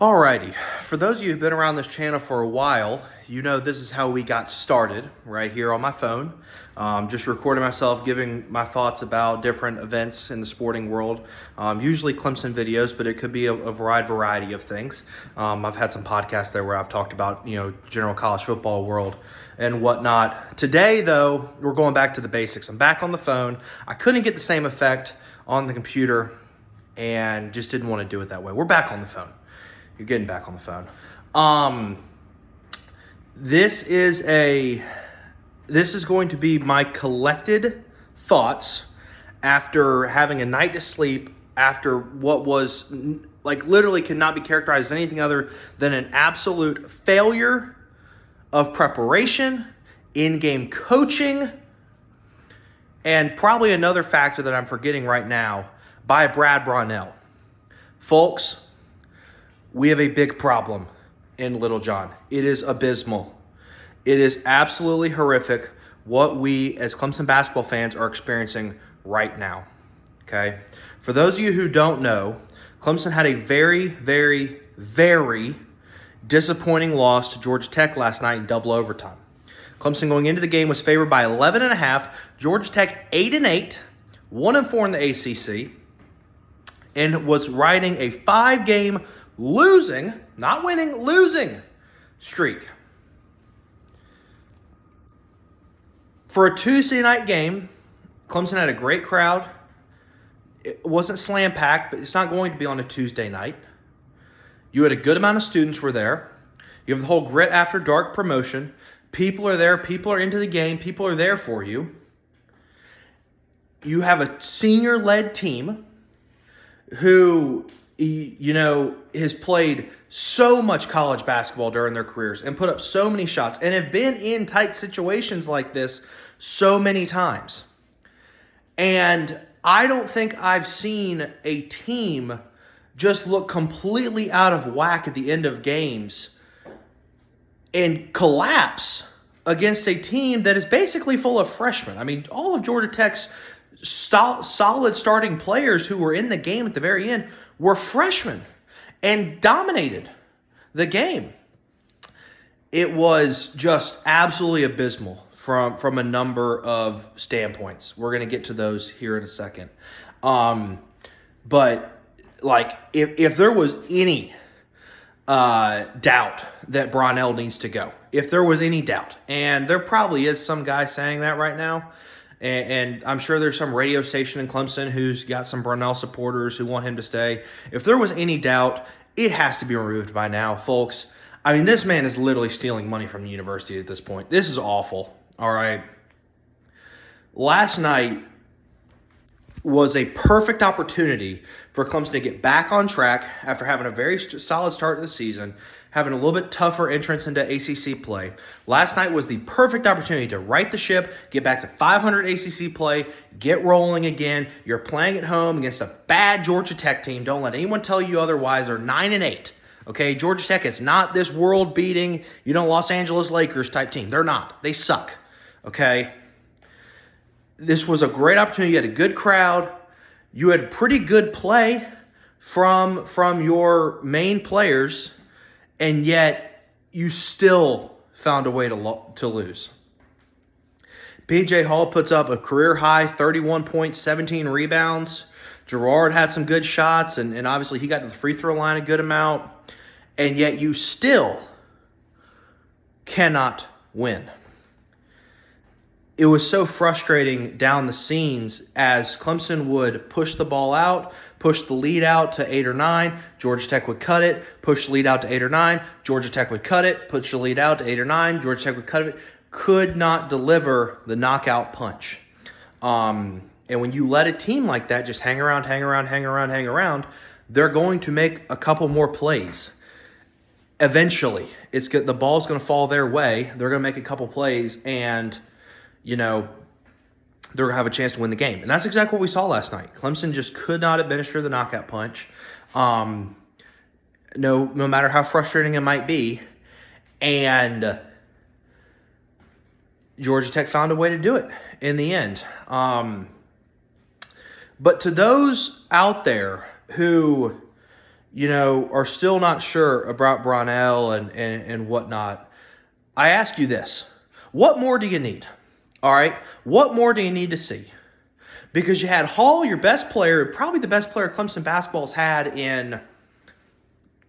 Alrighty, for those of you who've been around this channel for a while, you know this is how we got started, right here on my phone. Just recording myself, giving my thoughts about different events in the sporting world. Usually Clemson videos, but it could be a variety of things. I've had some podcasts there where I've talked about, general college football world and whatnot. Today, though, we're going back to the basics. I'm back on the phone. I couldn't get the same effect on the computer and just didn't want to do it that way. We're back on the phone. You're getting back on the phone. This is going to be my collected thoughts after having a night to sleep after what was literally could not be characterized as anything other than an absolute failure of preparation, in-game coaching, and probably another factor that I'm forgetting right now by Brad Brownell. Folks, we have a big problem in Little John. It is abysmal. It is absolutely horrific what we as Clemson basketball fans are experiencing right now. Okay? For those of you who don't know, Clemson had a very, very, very disappointing loss to Georgia Tech last night in double overtime. Clemson going into the game was favored by 11.5. Georgia Tech 8-8, 1-4 in the ACC, and was riding a 5-game losing, not winning, losing streak. For a Tuesday night game, Clemson had a great crowd. It wasn't slam packed, but it's not going to be on a Tuesday night. You had a good amount of students were there. You have the whole Grit After Dark promotion. People are there. People are into the game. People are there for you. You have a senior-led team who, has played so much college basketball during their careers and put up so many shots and have been in tight situations like this so many times. And I don't think I've seen a team just look completely out of whack at the end of games and collapse against a team that is basically full of freshmen. I mean, all of Georgia Tech's solid starting players who were in the game at the very end were freshmen and dominated the game. It was just absolutely abysmal from a number of standpoints. We're going to get to those here in a second. But if there was any doubt that Brownell needs to go, if there was any doubt, and there probably is some guy saying that right now, and I'm sure there's some radio station in Clemson who's got some Brownell supporters who want him to stay. If there was any doubt, it has to be removed by now, folks. I mean, this man is literally stealing money from the university at this point. This is awful, all right? Last night was a perfect opportunity for Clemson to get back on track after having a very solid start to the season, having a little bit tougher entrance into ACC play. Last night was the perfect opportunity to right the ship, get back to 500 ACC play, get rolling again. You're playing at home against a bad Georgia Tech team. Don't let anyone tell you otherwise. They're 9-8. Okay, Georgia Tech is not this world-beating, Los Angeles Lakers type team. They're not. They suck. Okay? This was a great opportunity. You had a good crowd. You had pretty good play from your main players, and yet you still found a way to lose. P.J. Hall puts up a career-high 31 points, 17 rebounds. Gerard had some good shots, and obviously he got to the free throw line a good amount, and yet you still cannot win. It was so frustrating down the scenes as Clemson would push the ball out, push the lead out to 8 or 9. Georgia Tech would cut it, push the lead out to 8 or 9. Georgia Tech would cut it, push the lead out to 8 or 9. Georgia Tech would cut it. Could not deliver the knockout punch. And when you let a team like that just hang around, they're going to make a couple more plays. Eventually, the ball's going to fall their way. They're going to make a couple plays, and they're going to have a chance to win the game. And that's exactly what we saw last night. Clemson just could not administer the knockout punch, no matter how frustrating it might be. And Georgia Tech found a way to do it in the end. But to those out there who are still not sure about Brownell and whatnot, I ask you this. What more do you need? All right? What more do you need to see? Because you had Hall, your best player, probably the best player Clemson basketball's had in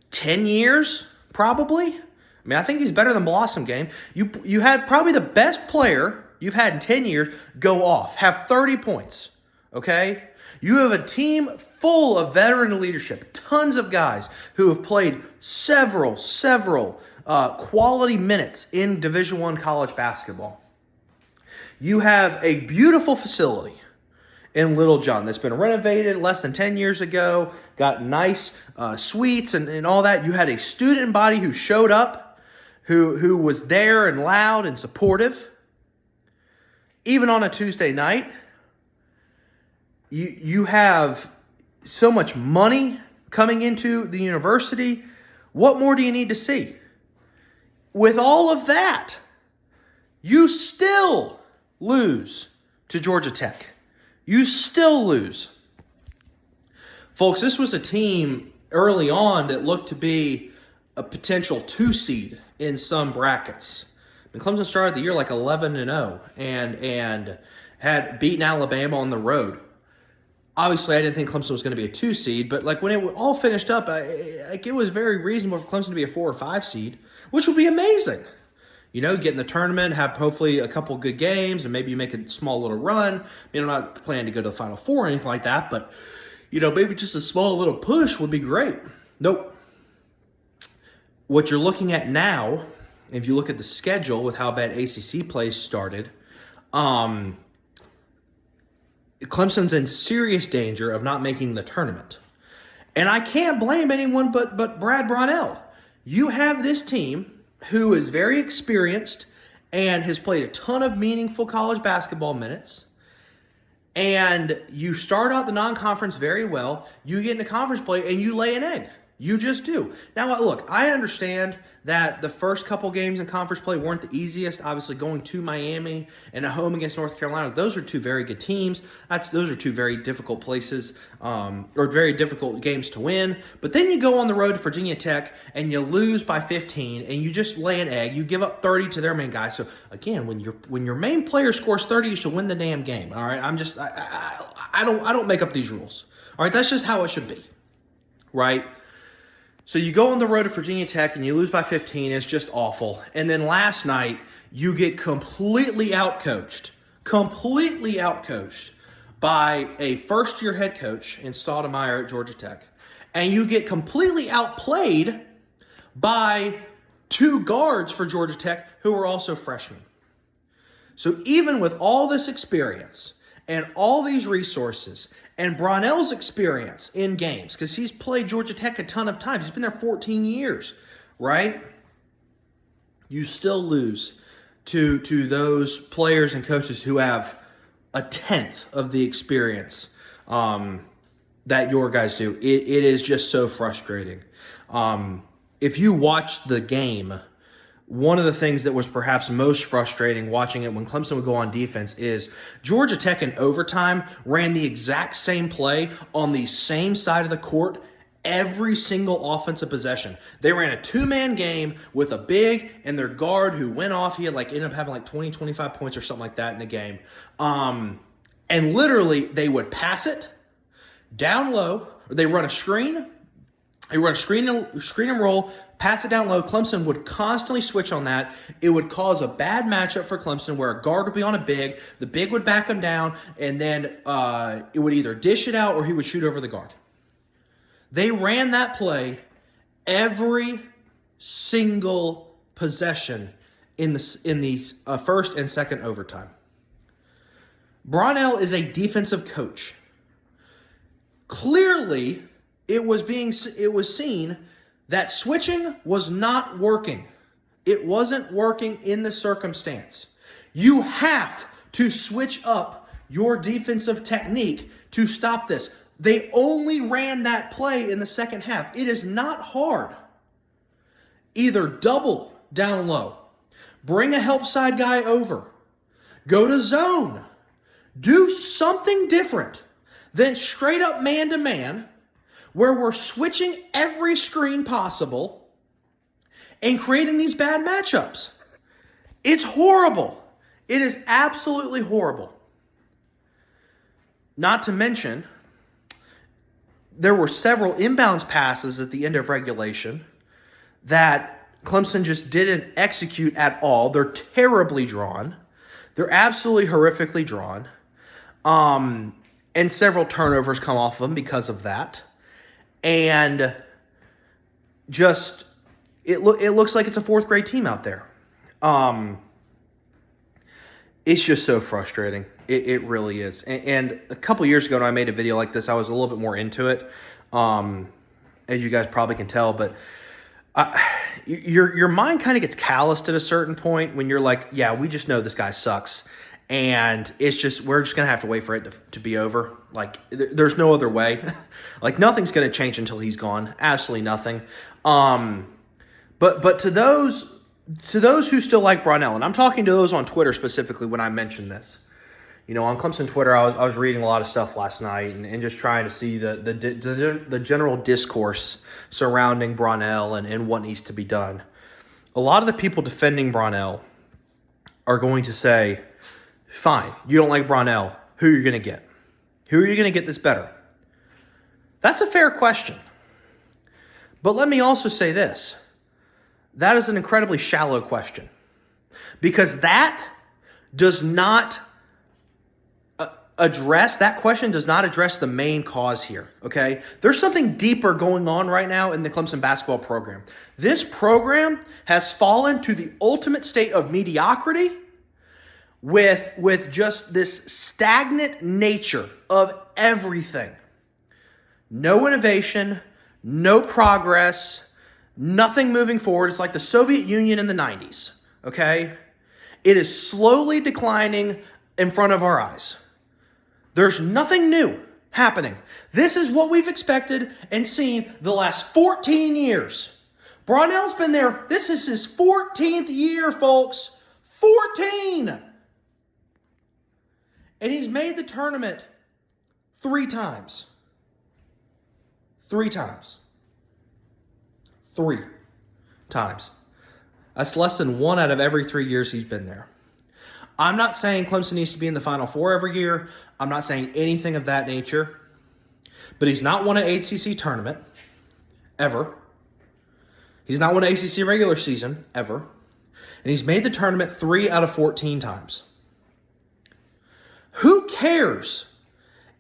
10 years, probably. I mean, I think he's better than Blossom Game. You had probably the best player you've had in 10 years go off, have 30 points, okay? You have a team full of veteran leadership, tons of guys who have played several quality minutes in Division I college basketball. You have a beautiful facility in Littlejohn that's been renovated less than 10 years ago, got nice suites and all that. You had a student body who showed up, who was there and loud and supportive. Even on a Tuesday night, you have so much money coming into the university. What more do you need to see? With all of that, you still lose to Georgia Tech. You still lose. Folks, this was a team early on that looked to be a potential 2 seed in some brackets. I mean, Clemson started the year like 11-0 and had beaten Alabama on the road. Obviously, I didn't think Clemson was going to be a 2 seed, but like when it all finished up, it was very reasonable for Clemson to be a 4 or 5 seed, which would be amazing. Get in the tournament, have hopefully a couple good games, and maybe you make a small little run. I'm not planning to go to the Final Four or anything like that, but, maybe just a small little push would be great. Nope. What you're looking at now, if you look at the schedule with how bad ACC play started, Clemson's in serious danger of not making the tournament. And I can't blame anyone but Brad Brownell. You have this team who is very experienced and has played a ton of meaningful college basketball minutes. And you start out the non-conference very well. You get into conference play and you lay an egg. You just do. Now, look, I understand that the first couple games in conference play weren't the easiest. Obviously, going to Miami and at home against North Carolina, those are 2 very good teams. Those are 2 very difficult places or very difficult games to win. But then you go on the road to Virginia Tech and you lose by 15 and you just lay an egg. You give up 30 to their main guy. So, again, when your main player scores 30, you should win the damn game. All right? I don't make up these rules. All right? That's just how it should be. Right? So you go on the road to Virginia Tech and you lose by 15. It's just awful. And then last night, you get completely outcoached by a first-year head coach in Stoudemire at Georgia Tech. And you get completely outplayed by 2 guards for Georgia Tech who were also freshmen. So even with all this experience and all these resources and Brownell's experience in games, because he's played Georgia Tech a ton of times. He's been there 14 years, right? You still lose to those players and coaches who have a tenth of the experience that your guys do. It is just so frustrating. If you watched the game, one of the things that was perhaps most frustrating watching it when Clemson would go on defense is Georgia Tech in overtime ran the exact same play on the same side of the court every single offensive possession. They ran a 2-man game with a big and their guard who went off. He had ended up having 20, 25 points or something like that in the game. And literally they would pass it down low, or they run a screen. They run a screen and roll, pass it down low. Clemson would constantly switch on that. It would cause a bad matchup for Clemson where a guard would be on a big, the big would back him down, and then it would either dish it out or he would shoot over the guard. They ran that play every single possession in the first and second overtime. Brownell is a defensive coach. Clearly, it was seen that switching was not working. It wasn't working in the circumstance. You have to switch up your defensive technique to stop this. They only ran that play in the second half. It is not hard. Either double down low, bring a help side guy over, go to zone, do something different than straight up man-to-man where we're switching every screen possible and creating these bad matchups. It's horrible. It is absolutely horrible. Not to mention, there were several inbounds passes at the end of regulation that Clemson just didn't execute at all. They're terribly drawn. They're absolutely horrifically drawn. And several turnovers come off of them because of that. And just, it looks like it's a fourth grade team out there. It's just so frustrating. It really is. And a couple years ago when I made a video like this, I was a little bit more into it, as you guys probably can tell. But your mind kind of gets calloused at a certain point when you're like, yeah, we just know this guy sucks. And it's just, we're just going to have to wait for it to be over. Like, there's no other way. Like, nothing's going to change until he's gone. Absolutely nothing. But to those who still like Brownell, and I'm talking to those on Twitter specifically when I mention this. You know, on Clemson Twitter, I was reading a lot of stuff last night and just trying to see the general discourse surrounding Brownell and what needs to be done. A lot of the people defending Brownell are going to say, fine, you don't like Brownell. Who are you going to get? Who are you going to get that's better? That's a fair question. But let me also say this. That is an incredibly shallow question. Because that does not that question does not address the main cause here, okay? There's something deeper going on right now in the Clemson basketball program. This program has fallen to the ultimate state of mediocrity with just this stagnant nature of everything. No innovation, no progress, nothing moving forward. It's like the Soviet Union in the 90s, okay? It is slowly declining in front of our eyes. There's nothing new happening. This is what we've expected and seen the last 14 years. Brownell's been there. This is his 14th year, folks. 14! And he's made the tournament 3 times. 3 times. 3 times. That's less than 1 out of every 3 years he's been there. I'm not saying Clemson needs to be in the Final Four every year. I'm not saying anything of that nature. But he's not won an ACC tournament, ever. He's not won an ACC regular season, ever. And he's made the tournament 3 out of 14 times. Who cares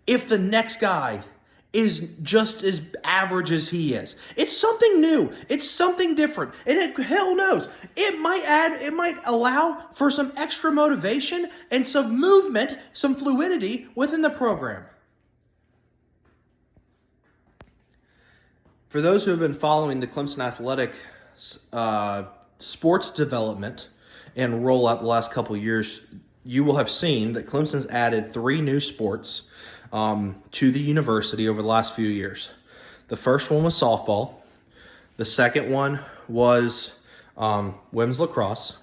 if the next guy is just as average as he is? It's something new. It's something different. And hell knows, it might allow for some extra motivation and some movement, some fluidity within the program. For those who have been following the Clemson Athletic sports development and rollout the last couple of years, you will have seen that Clemson's added 3 new sports to the university over the last few years. The first one was softball. The second one was women's lacrosse.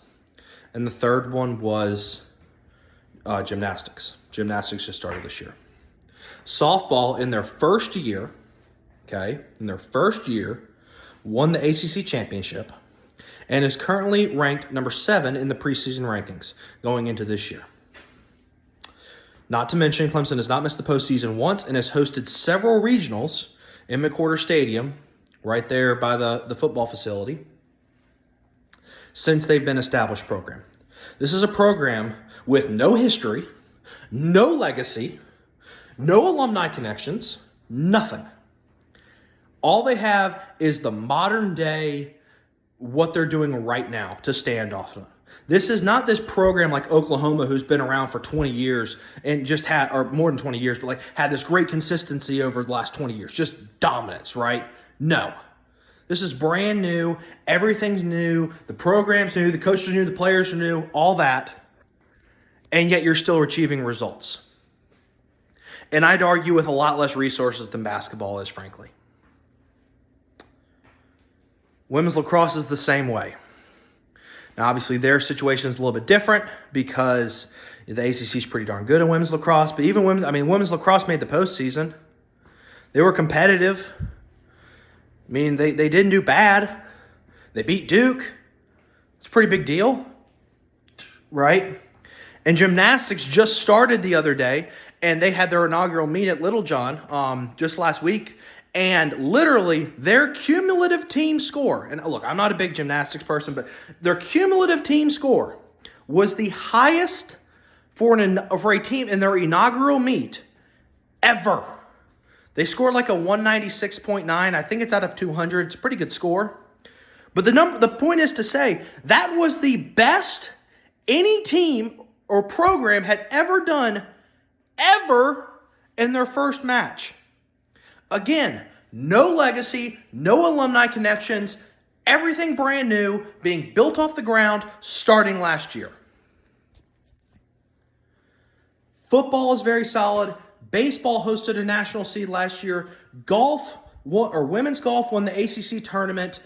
And the third one was gymnastics. Gymnastics just started this year. Softball in their first year, won the ACC championship and is currently ranked number 7 in the preseason rankings going into this year. Not to mention, Clemson has not missed the postseason once and has hosted several regionals in McWhorter Stadium, right there by the football facility, since they've been established program. This is a program with no history, no legacy, no alumni connections, nothing. All they have is the modern day, what they're doing right now to stand off of. This is not this program like Oklahoma, who's been around for 20 years and just had, or more than 20 years, but like had this great consistency over the last 20 years. Just dominance, right? No. This is brand new. Everything's new. The program's new. The coaches are new. The players are new. All that. And yet you're still achieving results. And I'd argue with a lot less resources than basketball is, frankly. Women's lacrosse is the same way. Now, obviously, their situation is a little bit different because the ACC is pretty darn good at women's lacrosse. But even women's lacrosse made the postseason. They were competitive. I mean, they didn't do bad. They beat Duke. It's a pretty big deal, right? And gymnastics just started the other day, and they had their inaugural meet at Littlejohn just last week. And literally, their cumulative team score, and look, I'm not a big gymnastics person, but their cumulative team score was the highest for a team in their inaugural meet ever. They scored like a 196.9. I think it's out of 200. It's a pretty good score. But the point is to say that was the best any team or program had ever done ever in their first match. Again, no legacy, no alumni connections, everything brand new, being built off the ground starting last year. Football is very solid. Baseball hosted a national seed last year. Women's golf won the ACC tournament.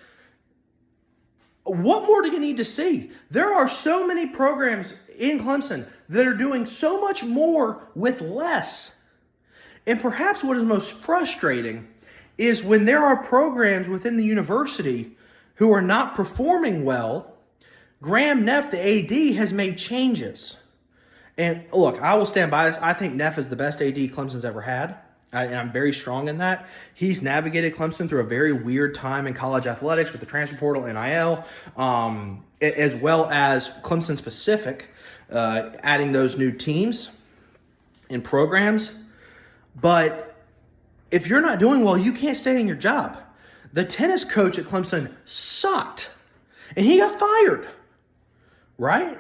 What more do you need to see? There are so many programs in Clemson that are doing so much more with less. And perhaps what is most frustrating is when there are programs within the university who are not performing well, Graham Neff, the AD, has made changes. And look, I will stand by this. I think Neff is the best AD Clemson's ever had. And I'm very strong in that. He's navigated Clemson through a very weird time in college athletics with the transfer portal, NIL, as well as Clemson specific, adding those new teams and programs. But if you're not doing well, you can't stay in your job. The tennis coach at Clemson sucked, and he got fired, right?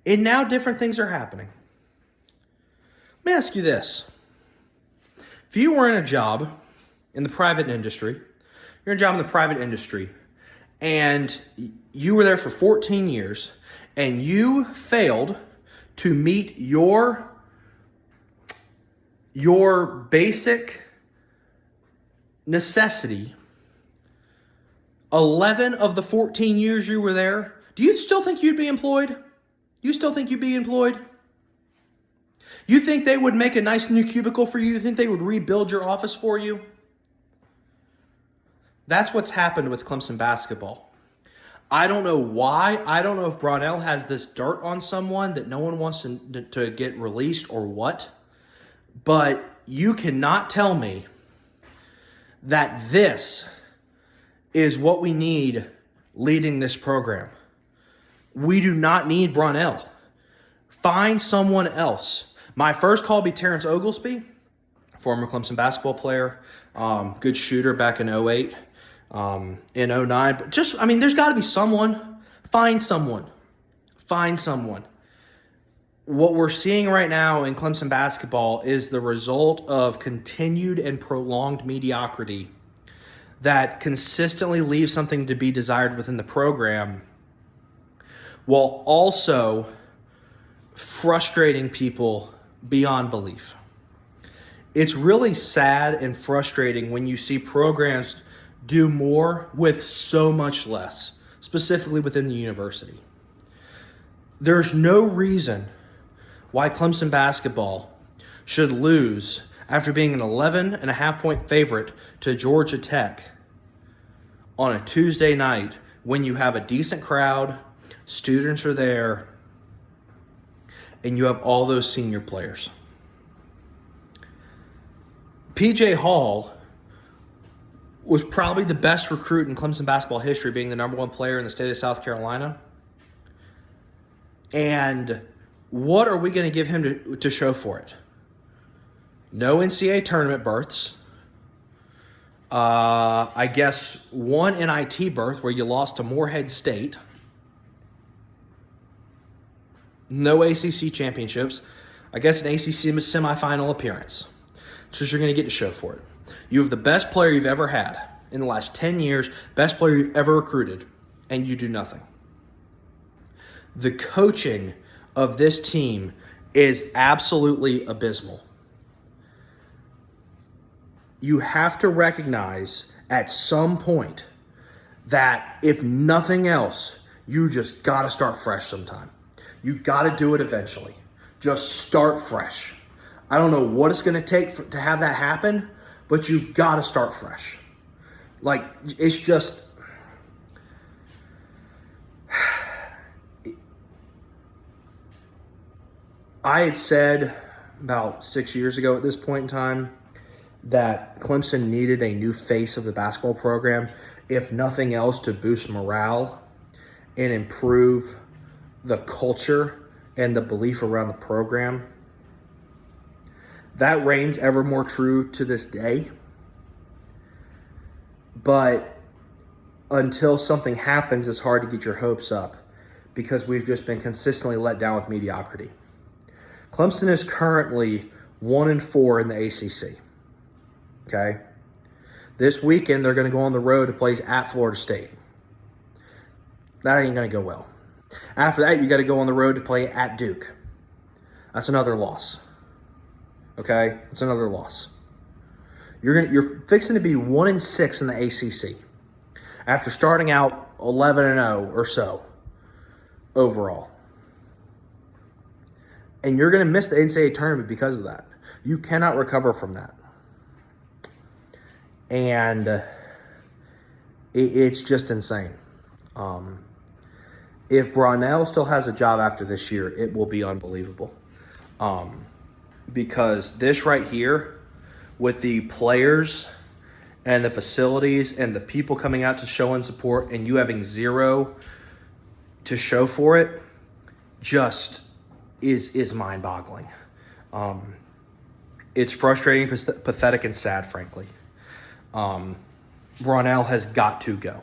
And now different things are happening. Let me ask you this. If you were in a job in the private industry, and you were there for 14 years, and you failed to meet your basic necessity 11 of the 14 years you were there, do you still think you'd be employed? You think they would make a nice new cubicle for you? You think they would rebuild your office for you? That's what's happened with Clemson basketball. I don't know why. I don't know if Brownell has this dirt on someone that no one wants to get released or what. But you cannot tell me that this is what we need leading this program. We do not need Brownell. Find someone else. My first call would be Terrence Oglesby, former Clemson basketball player, good shooter back in 08, in 09. But there's got to be someone. Find someone. What we're seeing right now in Clemson basketball is the result of continued and prolonged mediocrity that consistently leaves something to be desired within the program, while also frustrating people beyond belief. It's really sad and frustrating when you see programs do more with so much less, specifically within the university. There's no reason why Clemson basketball should lose after being an 11.5-point favorite to Georgia Tech on a Tuesday night when you have a decent crowd, students are there, and you have all those senior players. P.J. Hall was probably the best recruit in Clemson basketball history, being the number one player in the state of South Carolina. And what are we going to give him to show for it? No NCAA tournament berths. I guess one NIT berth where you lost to Morehead State. No ACC championships. I guess an ACC semifinal appearance. That's what you're going to get to show for it. You have the best player you've ever had in the last 10 years, best player you've ever recruited, and you do nothing. The coaching of this team is absolutely abysmal. You have to recognize at some point that if nothing else, you just got to start fresh sometime. You got to do it eventually. Just start fresh. I don't know what it's going to take to have that happen, but you've got to start fresh. Like, it's just, I had said about 6 years ago at this point in time that Clemson needed a new face of the basketball program, if nothing else, to boost morale and improve the culture and the belief around the program. That reigns ever more true to this day. But until something happens, it's hard to get your hopes up because we've just been consistently let down with mediocrity. Clemson is currently 1-4 in the ACC. Okay? This weekend, they're going to go on the road to play at Florida State. That ain't going to go well. After that, you got to go on the road to play at Duke. That's another loss. Okay? It's another loss. You're fixing to be 1-6 in the ACC after starting out 11-0 or so overall. And you're going to miss the NCAA tournament because of that. You cannot recover from that. And it's just insane. If Brownell still has a job after this year, it will be unbelievable. Because this right here, with the players and the facilities and the people coming out to show and support and you having zero to show for it, just is mind-boggling. It's frustrating, pathetic, and sad, frankly. Brownell has got to go.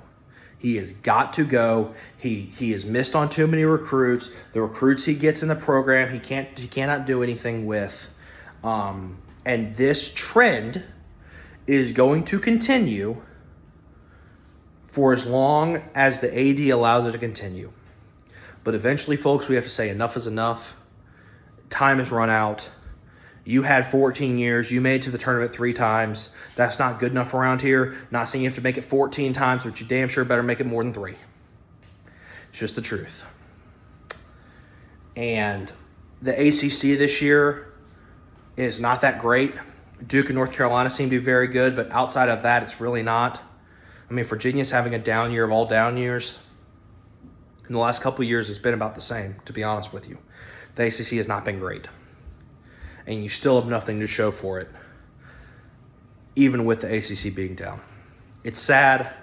He has got to go. He has missed on too many recruits. The recruits he gets in the program, he cannot do anything with. And this trend is going to continue for as long as the AD allows it to continue. But eventually, folks, we have to say enough is enough. Time has run out. You had 14 years. You made it to the tournament 3 times. That's not good enough around here. Not saying you have to make it 14 times, but you damn sure better make it more than 3. It's just the truth. And the ACC this year is not that great. Duke and North Carolina seem to be very good, but outside of that, it's really not. I mean, Virginia's having a down year of all down years. In the last couple of years, it's been about the same, to be honest with you. The ACC has not been great. And you still have nothing to show for it, even with the ACC being down. It's sad.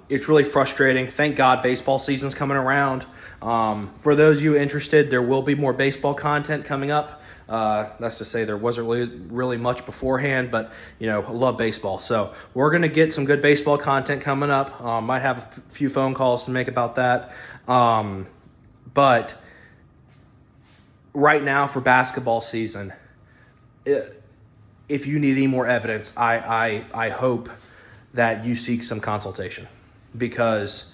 It's really frustrating. Thank God baseball season's coming around. For those of you interested, there will be more baseball content coming up. That's to say there wasn't really much beforehand, but, I love baseball. So we're going to get some good baseball content coming up. Might have a few phone calls to make about that. But right now for basketball season, if you need any more evidence, I hope that you seek some consultation because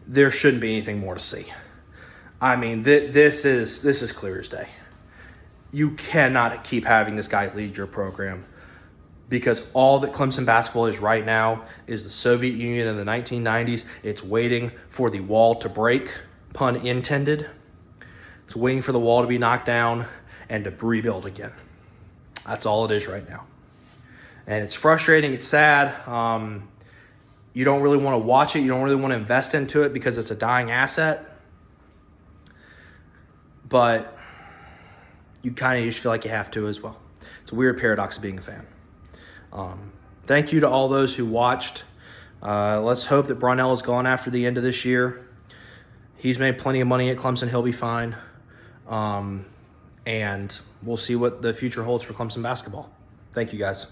there shouldn't be anything more to see. I mean, this is clear as day. You cannot keep having this guy lead your program because all that Clemson basketball is right now is the Soviet Union in the 1990s. It's waiting for the wall to break, pun intended. It's waiting for the wall to be knocked down and to rebuild again. That's all it is right now. And it's frustrating. It's sad. You don't really want to watch it. You don't really want to invest into it because it's a dying asset. But you kind of just feel like you have to as well. It's a weird paradox of being a fan. Thank you to all those who watched. Let's hope that Brownell is gone after the end of this year. He's made plenty of money at Clemson. He'll be fine. And we'll see what the future holds for Clemson basketball. Thank you, guys.